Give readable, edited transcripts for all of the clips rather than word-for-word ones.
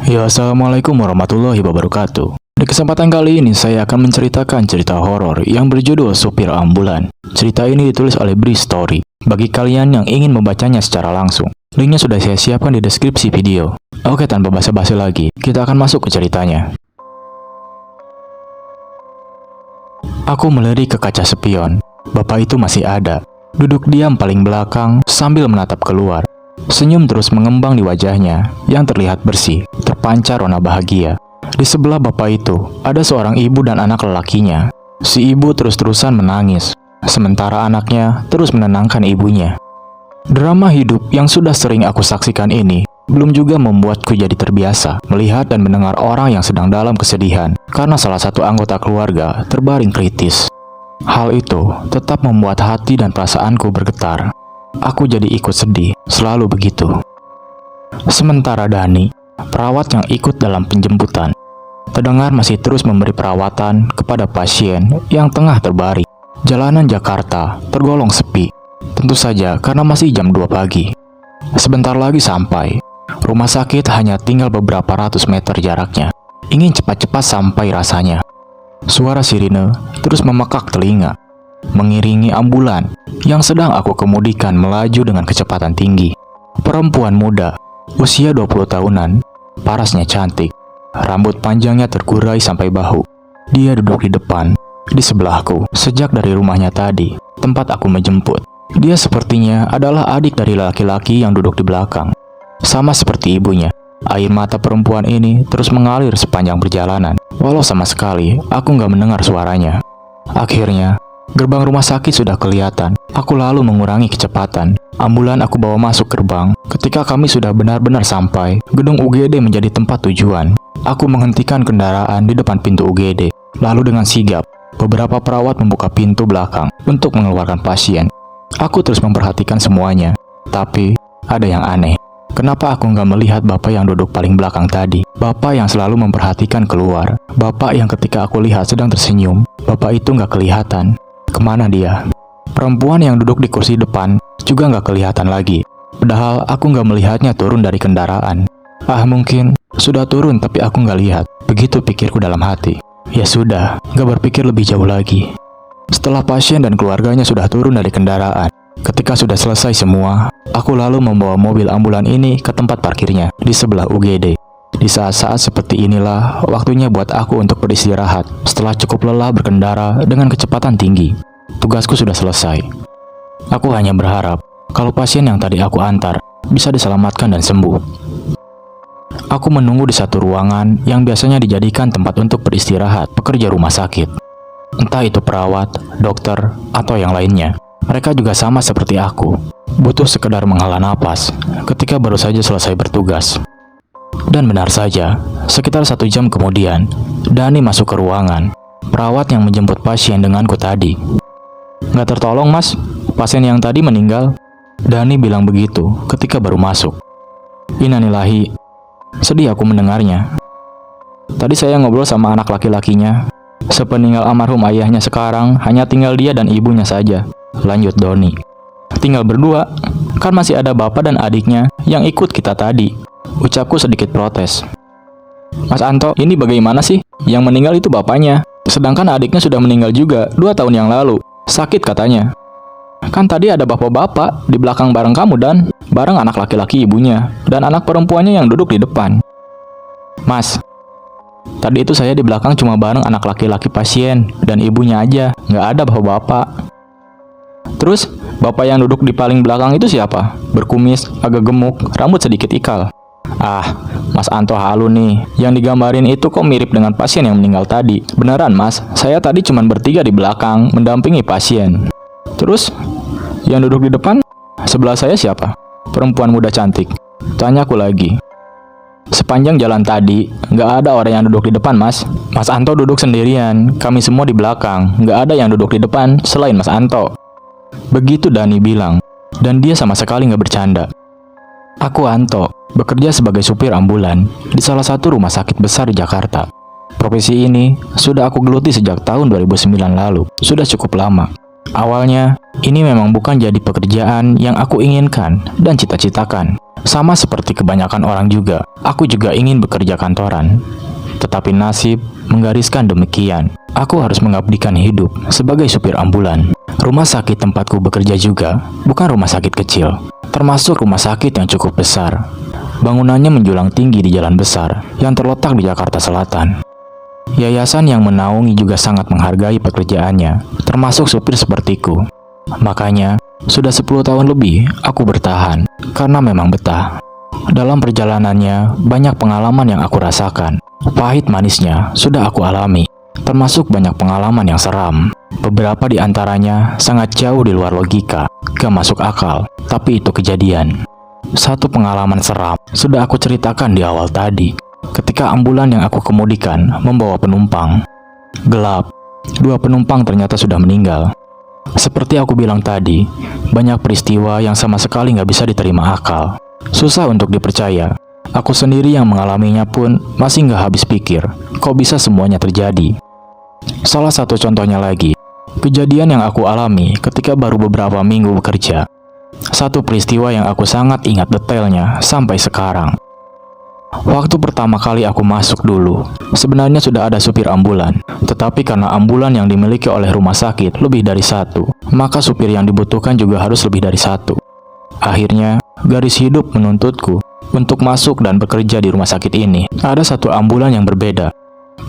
Ya, assalamualaikum warahmatullahi wabarakatuh. Di kesempatan kali ini saya akan menceritakan cerita horor yang berjudul Supir Ambulan. Cerita ini ditulis oleh Bri Story. Bagi kalian yang ingin membacanya secara langsung, linknya sudah saya siapkan di deskripsi video. Oke, tanpa basa-basi lagi, kita akan masuk ke ceritanya. Aku melirik ke kaca spion. Bapak itu masih ada, duduk diam paling belakang sambil menatap keluar. Senyum terus mengembang di wajahnya yang terlihat bersih, terpancar warna bahagia. Di sebelah bapak itu, ada seorang ibu dan anak lelakinya. Si ibu terus-terusan menangis, sementara anaknya terus menenangkan ibunya. Drama hidup yang sudah sering aku saksikan ini belum juga membuatku jadi terbiasa melihat dan mendengar orang yang sedang dalam kesedihan karena salah satu anggota keluarga terbaring kritis. Hal itu tetap membuat hati dan perasaanku bergetar. Aku jadi ikut sedih, selalu begitu. Sementara Dani, perawat yang ikut dalam penjemputan, terdengar masih terus memberi perawatan kepada pasien yang tengah terbaring. Jalanan Jakarta tergolong sepi, tentu saja karena masih jam 2 pagi. Sebentar lagi sampai. Rumah sakit hanya tinggal beberapa ratus meter jaraknya. Ingin cepat-cepat sampai rasanya. Suara sirine terus memekak telinga, mengiringi ambulan yang sedang aku kemudikan melaju dengan kecepatan tinggi. Perempuan muda, usia 20 tahunan, parasnya cantik. Rambut panjangnya terkurai sampai bahu. Dia duduk di depan, di sebelahku, sejak dari rumahnya tadi, tempat aku menjemput. Dia sepertinya adalah adik dari laki-laki yang duduk di belakang. Sama seperti ibunya, air mata perempuan ini terus mengalir sepanjang perjalanan. Walau sama sekali, aku nggak mendengar suaranya. Akhirnya, gerbang rumah sakit sudah kelihatan. Aku lalu mengurangi kecepatan. Ambulan aku bawa masuk gerbang. Ketika kami sudah benar-benar sampai, gedung UGD menjadi tempat tujuan. Aku menghentikan kendaraan di depan pintu UGD. Lalu dengan sigap, beberapa perawat membuka pintu belakang untuk mengeluarkan pasien. Aku terus memperhatikan semuanya. Tapi, ada yang aneh. Kenapa aku nggak melihat bapak yang duduk paling belakang tadi? Bapak yang selalu memperhatikan keluar. Bapak yang ketika aku lihat sedang tersenyum. Bapak itu nggak kelihatan. Kemana dia? Perempuan yang duduk di kursi depan juga nggak kelihatan lagi. Padahal aku nggak melihatnya turun dari kendaraan. Mungkin sudah turun tapi aku nggak lihat. Begitu pikirku dalam hati. Ya sudah, nggak berpikir lebih jauh lagi. Setelah pasien dan keluarganya sudah turun dari kendaraan, ketika sudah selesai semua, aku lalu membawa mobil ambulan ini ke tempat parkirnya di sebelah UGD. Di saat-saat seperti inilah waktunya buat aku untuk beristirahat setelah cukup lelah berkendara dengan kecepatan tinggi. Tugasku sudah selesai. Aku hanya berharap kalau pasien yang tadi aku antar bisa diselamatkan dan sembuh. Aku menunggu di satu ruangan yang biasanya dijadikan tempat untuk beristirahat pekerja rumah sakit. Entah itu perawat, dokter, atau yang lainnya. Mereka juga sama seperti aku, butuh sekedar menghela napas ketika baru saja selesai bertugas. Dan benar saja, sekitar 1 jam kemudian, Dani masuk ke ruangan. Perawat yang menjemput pasien denganku tadi. Nggak tertolong mas, pasien yang tadi meninggal. Dani bilang begitu ketika baru masuk. Innalillahi, sedih aku mendengarnya. Tadi saya ngobrol sama anak laki-lakinya. Sepeninggal almarhum ayahnya sekarang, hanya tinggal dia dan ibunya saja. Lanjut Doni. Tinggal berdua, kan masih ada bapak dan adiknya yang ikut kita tadi. Ucapku sedikit protes. Mas Anto, ini bagaimana sih? Yang meninggal itu bapaknya. Sedangkan adiknya sudah meninggal juga 2 tahun yang lalu. Sakit katanya. Kan tadi ada bapak-bapak di belakang bareng kamu dan bareng anak laki-laki ibunya dan anak perempuannya yang duduk di depan. Mas, tadi itu saya di belakang cuma bareng anak laki-laki pasien dan ibunya aja, nggak ada bapak-bapak. Terus, bapak yang duduk di paling belakang itu siapa? Berkumis, agak gemuk, rambut sedikit ikal. Mas Anto halu nih. Yang digambarin itu kok mirip dengan pasien yang meninggal tadi. Beneran mas, saya tadi cuma bertiga di belakang, mendampingi pasien. Terus, yang duduk di depan, sebelah saya siapa? Perempuan muda cantik. Tanyaku lagi. Sepanjang jalan tadi, nggak ada orang yang duduk di depan mas. Mas Anto duduk sendirian, kami semua di belakang. Nggak ada yang duduk di depan selain mas Anto. Begitu Dani bilang, dan dia sama sekali nggak bercanda. Aku Anto, bekerja sebagai supir ambulan di salah satu rumah sakit besar di Jakarta. Profesi ini sudah aku geluti sejak tahun 2009 lalu, sudah cukup lama. Awalnya, ini memang bukan jadi pekerjaan yang aku inginkan dan cita-citakan. Sama seperti kebanyakan orang juga, aku juga ingin bekerja kantoran. Tetapi nasib menggariskan demikian. Aku harus mengabdikan hidup sebagai supir ambulan. Rumah sakit tempatku bekerja juga bukan rumah sakit kecil, termasuk rumah sakit yang cukup besar. Bangunannya menjulang tinggi di jalan besar yang terletak di Jakarta Selatan. Yayasan yang menaungi juga sangat menghargai pekerjaannya, termasuk supir sepertiku. Makanya, sudah 10 tahun lebih aku bertahan, karena memang betah. Dalam perjalanannya, banyak pengalaman yang aku rasakan. Pahit manisnya sudah aku alami, termasuk banyak pengalaman yang seram. Beberapa di antaranya sangat jauh di luar logika, gak masuk akal, tapi itu kejadian. Satu pengalaman seram sudah aku ceritakan di awal tadi, ketika ambulan yang aku kemudikan membawa penumpang. Gelap, 2 penumpang ternyata sudah meninggal. Seperti aku bilang tadi, banyak peristiwa yang sama sekali nggak bisa diterima akal. Susah untuk dipercaya. Aku sendiri yang mengalaminya pun masih nggak habis pikir, kok bisa semuanya terjadi. Salah satu contohnya lagi, kejadian yang aku alami ketika baru beberapa minggu bekerja. Satu peristiwa yang aku sangat ingat detailnya sampai sekarang. Waktu pertama kali aku masuk dulu, sebenarnya sudah ada supir ambulan. Tetapi karena ambulan yang dimiliki oleh rumah sakit lebih dari 1, maka supir yang dibutuhkan juga harus lebih dari 1. Akhirnya, garis hidup menuntutku untuk masuk dan bekerja di rumah sakit ini. Ada 1 ambulan yang berbeda.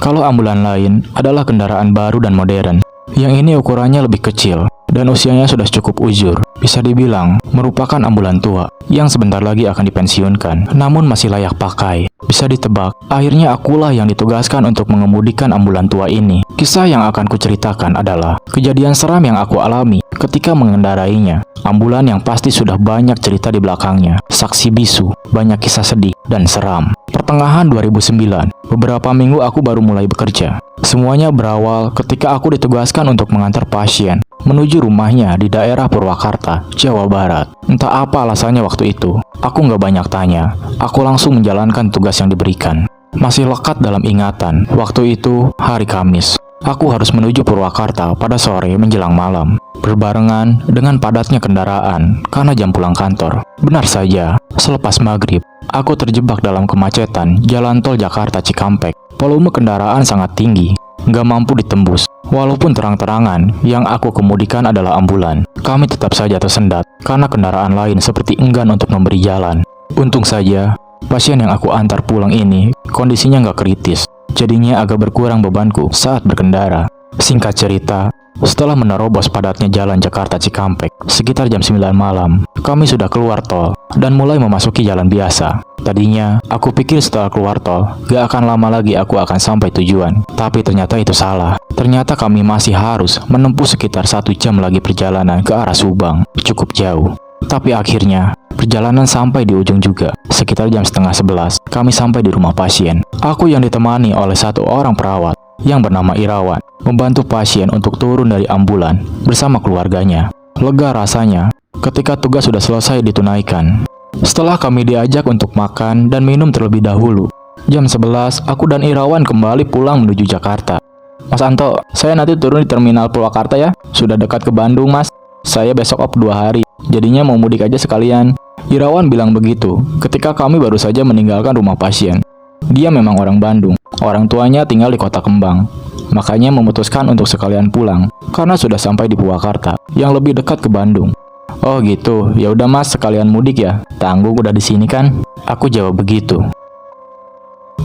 Kalau ambulan lain adalah kendaraan baru dan modern, yang ini ukurannya lebih kecil dan usianya sudah cukup uzur. Bisa dibilang merupakan ambulan tua yang sebentar lagi akan dipensiunkan, namun masih layak pakai. Bisa ditebak, akhirnya akulah yang ditugaskan untuk mengemudikan ambulan tua ini. Kisah yang akan kuceritakan adalah kejadian seram yang aku alami ketika mengendarainya. Ambulan yang pasti sudah banyak cerita di belakangnya, saksi bisu, banyak kisah sedih dan seram. Pertengahan 2009, beberapa minggu aku baru mulai bekerja. Semuanya berawal ketika aku ditugaskan untuk mengantar pasien menuju rumahnya di daerah Purwakarta, Jawa Barat. Entah apa alasannya waktu itu, aku nggak banyak tanya. Aku langsung menjalankan tugas yang diberikan. Masih lekat dalam ingatan, waktu itu hari Kamis. Aku harus menuju Purwakarta pada sore menjelang malam, berbarengan dengan padatnya kendaraan karena jam pulang kantor. Benar saja, selepas maghrib, aku terjebak dalam kemacetan jalan tol Jakarta Cikampek. Volume kendaraan sangat tinggi, nggak mampu ditembus. Walaupun terang-terangan yang aku kemudikan adalah ambulan, kami tetap saja tersendat karena kendaraan lain seperti enggan untuk memberi jalan. Untung saja, pasien yang aku antar pulang ini kondisinya nggak kritis, jadinya agak berkurang bebanku saat berkendara. Singkat cerita, setelah menerobos padatnya jalan Jakarta Cikampek, sekitar jam 9 malam, kami sudah keluar tol dan mulai memasuki jalan biasa. Tadinya, aku pikir setelah keluar tol, gak akan lama lagi aku akan sampai tujuan. Tapi ternyata itu salah. Ternyata kami masih harus menempuh sekitar 1 jam lagi perjalanan ke arah Subang. Cukup jauh. Tapi akhirnya, perjalanan sampai di ujung juga. Sekitar jam setengah 11, kami sampai di rumah pasien. Aku yang ditemani oleh 1 orang perawat yang bernama Irawan, membantu pasien untuk turun dari ambulan bersama keluarganya. Lega rasanya ketika tugas sudah selesai ditunaikan. Setelah kami diajak untuk makan dan minum terlebih dahulu, jam 11 aku dan Irawan kembali pulang menuju Jakarta. Mas Anto, saya nanti turun di terminal Purwakarta ya. Sudah dekat ke Bandung, Mas. Saya besok off 2 hari, jadinya mau mudik aja sekalian. Irawan bilang begitu ketika kami baru saja meninggalkan rumah pasien. Dia memang orang Bandung, orang tuanya tinggal di Kota Kembang. Makanya memutuskan untuk sekalian pulang karena sudah sampai di Purwakarta yang lebih dekat ke Bandung. Oh gitu, ya udah Mas, sekalian mudik ya. Tanggung udah di sini kan? Aku jawab begitu.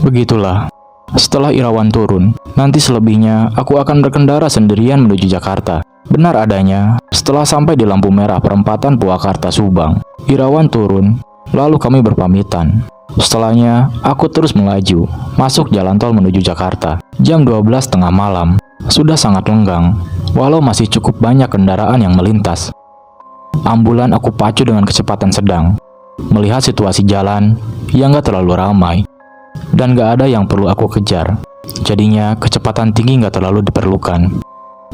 Begitulah. Setelah Irawan turun, nanti selebihnya aku akan berkendara sendirian menuju Jakarta. Benar adanya, setelah sampai di lampu merah perempatan Purwakarta Subang, Irawan turun, lalu kami berpamitan. Setelahnya, aku terus melaju, masuk jalan tol menuju Jakarta. Jam 12 tengah malam, sudah sangat lenggang, walau masih cukup banyak kendaraan yang melintas. Ambulan aku pacu dengan kecepatan sedang. Melihat situasi jalan yang gak terlalu ramai dan gak ada yang perlu aku kejar, jadinya kecepatan tinggi gak terlalu diperlukan.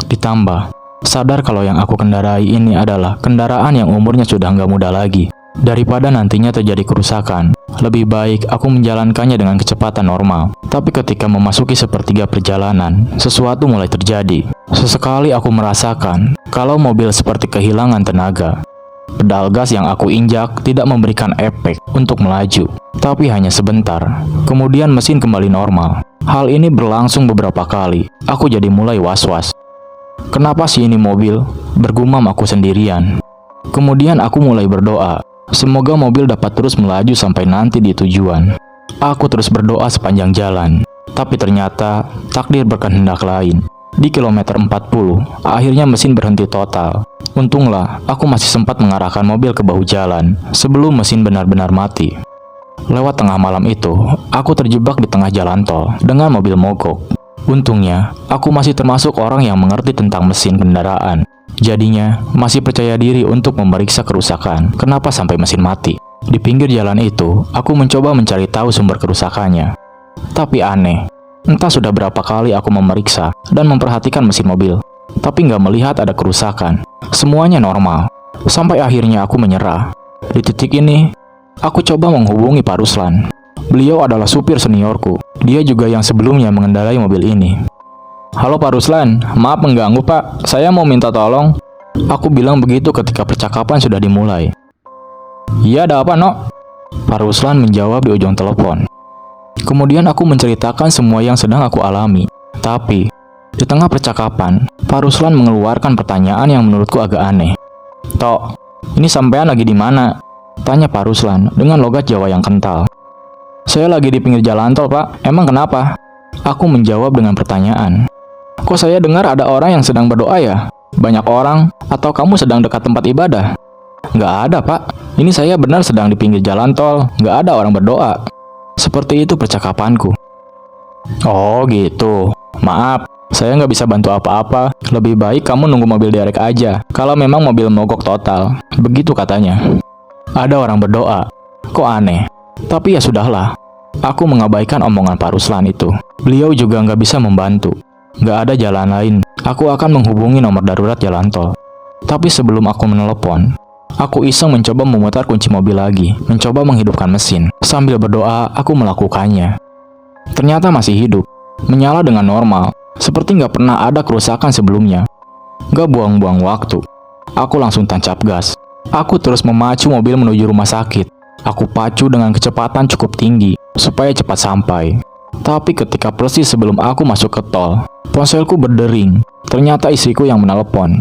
Ditambah, sadar kalau yang aku kendarai ini adalah kendaraan yang umurnya sudah gak muda lagi. Daripada nantinya terjadi kerusakan, lebih baik aku menjalankannya dengan kecepatan normal. Tapi ketika memasuki sepertiga perjalanan, sesuatu mulai terjadi. Sesekali aku merasakan kalau mobil seperti kehilangan tenaga. Pedal gas yang aku injak tidak memberikan efek untuk melaju, tapi hanya sebentar. Kemudian mesin kembali normal. Hal ini berlangsung beberapa kali. Aku jadi mulai was-was. Kenapa sih ini mobil? Bergumam aku sendirian. Kemudian aku mulai berdoa. Semoga mobil dapat terus melaju sampai nanti di tujuan. Aku terus berdoa sepanjang jalan. Tapi ternyata takdir berkehendak lain. Di kilometer 40, akhirnya mesin berhenti total. Untunglah, aku masih sempat mengarahkan mobil ke bahu jalan sebelum mesin benar-benar mati. Lewat tengah malam itu, aku terjebak di tengah jalan tol dengan mobil mogok. Untungnya, aku masih termasuk orang yang mengerti tentang mesin kendaraan. Jadinya, masih percaya diri untuk memeriksa kerusakan. Kenapa sampai mesin mati? Di pinggir jalan itu, aku mencoba mencari tahu sumber kerusakannya. Tapi aneh, entah sudah berapa kali aku memeriksa dan memperhatikan mesin mobil, tapi nggak melihat ada kerusakan. Semuanya normal. Sampai akhirnya aku menyerah. Di titik ini, aku coba menghubungi Pak Ruslan. Beliau adalah supir seniorku. Dia juga yang sebelumnya mengendarai mobil ini. Halo Pak Ruslan, maaf mengganggu Pak. Saya mau minta tolong. Aku bilang begitu ketika percakapan sudah dimulai. Iya, ada apa, Nok? Pak Ruslan menjawab di ujung telepon. Kemudian aku menceritakan semua yang sedang aku alami. Tapi, di tengah percakapan, Pak Ruslan mengeluarkan pertanyaan yang menurutku agak aneh. Tok, ini sampean lagi di mana? Tanya Pak Ruslan dengan logat Jawa yang kental. Saya lagi di pinggir jalan tol, Pak. Emang kenapa? Aku menjawab dengan pertanyaan. Kok saya dengar ada orang yang sedang berdoa ya? Banyak orang? Atau kamu sedang dekat tempat ibadah? Nggak ada, Pak. Ini saya benar sedang di pinggir jalan tol. Nggak ada orang berdoa. Seperti itu percakapanku. Oh gitu. Maaf, saya nggak bisa bantu apa-apa. Lebih baik kamu nunggu mobil derek aja. Kalau memang mobil mogok total. Begitu katanya. Ada orang berdoa. Kok aneh? Tapi ya sudahlah. Aku mengabaikan omongan Pak Ruslan itu. Beliau juga nggak bisa membantu. Nggak ada jalan lain. Aku akan menghubungi nomor darurat jalan tol. Tapi sebelum aku menelepon, aku iseng mencoba memutar kunci mobil lagi, mencoba menghidupkan mesin. Sambil berdoa, aku melakukannya. Ternyata masih hidup, menyala dengan normal, seperti nggak pernah ada kerusakan sebelumnya. Nggak buang-buang waktu, aku langsung tancap gas. Aku terus memacu mobil menuju rumah sakit. Aku pacu dengan kecepatan cukup tinggi, supaya cepat sampai. Tapi ketika persis sebelum aku masuk ke tol, ponselku berdering. Ternyata istriku yang menelepon.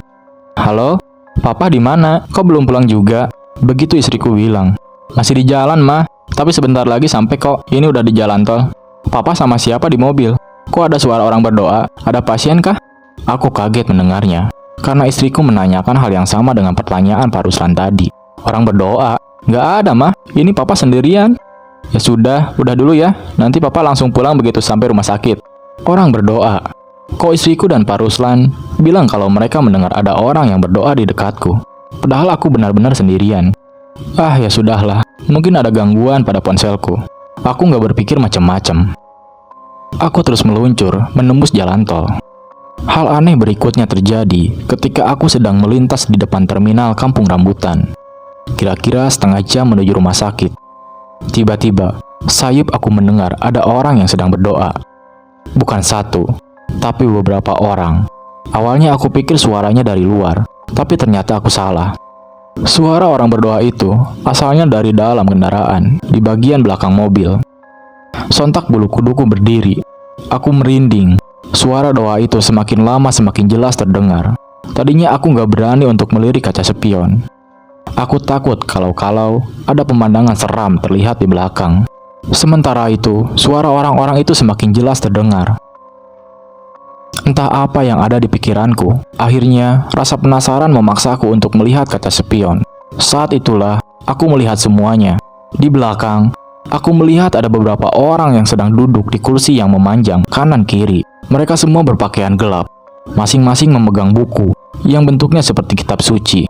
Halo? Papa di mana? Kok belum pulang juga? Begitu istriku bilang. Masih di jalan, Mah. Tapi sebentar lagi sampai kok. Ini udah di jalan tol. Papa sama siapa di mobil? Kok ada suara orang berdoa? Ada pasien kah? Aku kaget mendengarnya. Karena istriku menanyakan hal yang sama dengan pertanyaan Pak Ruslan tadi. Orang berdoa? Nggak ada, Mah. Ini Papa sendirian. Ya sudah, udah dulu ya. Nanti Papa langsung pulang begitu sampai rumah sakit. Orang berdoa. Kok istriku dan Pak Ruslan bilang kalau mereka mendengar ada orang yang berdoa di dekatku. Padahal aku benar-benar sendirian. Ah, ya sudahlah. Mungkin ada gangguan pada ponselku. Aku nggak berpikir macam-macam. Aku terus meluncur, menembus jalan tol. Hal aneh berikutnya terjadi ketika aku sedang melintas di depan terminal Kampung Rambutan. Kira-kira setengah jam menuju rumah sakit. Tiba-tiba, sayup aku mendengar ada orang yang sedang berdoa. Bukan satu, tapi beberapa orang. Awalnya aku pikir suaranya dari luar, tapi ternyata aku salah. Suara orang berdoa itu asalnya dari dalam kendaraan, di bagian belakang mobil. Sontak bulu kuduku berdiri. Aku merinding. Suara doa itu semakin lama semakin jelas terdengar. Tadinya aku gak berani untuk melirik kaca spion. Aku takut kalau ada pemandangan seram terlihat di belakang. Sementara itu, suara orang-orang itu semakin jelas terdengar. Entah apa yang ada di pikiranku. Akhirnya, rasa penasaran memaksaku untuk melihat kaca spion. Saat itulah, aku melihat semuanya. Di belakang, aku melihat ada beberapa orang yang sedang duduk di kursi yang memanjang kanan-kiri. Mereka semua berpakaian gelap. Masing-masing memegang buku yang bentuknya seperti kitab suci.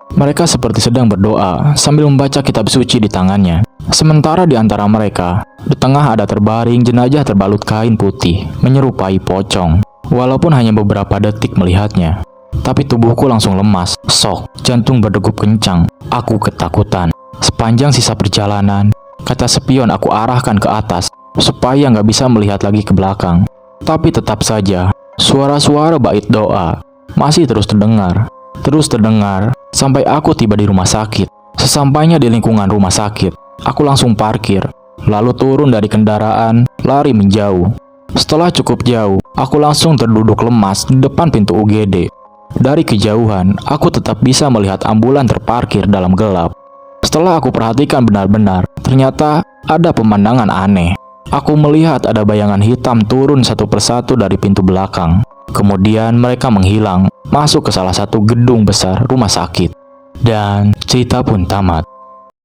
Mereka seperti sedang berdoa sambil membaca kitab suci di tangannya. Sementara di antara mereka, di tengah ada terbaring jenazah terbalut kain putih, menyerupai pocong. Walaupun hanya beberapa detik melihatnya, tapi tubuhku langsung lemas, shock, jantung berdegup kencang. Aku ketakutan. Sepanjang sisa perjalanan, kaca spion aku arahkan ke atas supaya nggak bisa melihat lagi ke belakang. Tapi tetap saja, suara-suara bait doa masih terus terdengar, sampai aku tiba di rumah sakit. Sesampainya di lingkungan rumah sakit, aku langsung parkir, lalu turun dari kendaraan, lari menjauh. Setelah cukup jauh, aku langsung terduduk lemas di depan pintu UGD. Dari kejauhan, aku tetap bisa melihat ambulan terparkir dalam gelap. Setelah aku perhatikan benar-benar, ternyata ada pemandangan aneh. Aku melihat ada bayangan hitam turun satu persatu dari pintu belakang. Kemudian mereka menghilang, masuk ke salah satu gedung besar rumah sakit. Dan cerita pun tamat.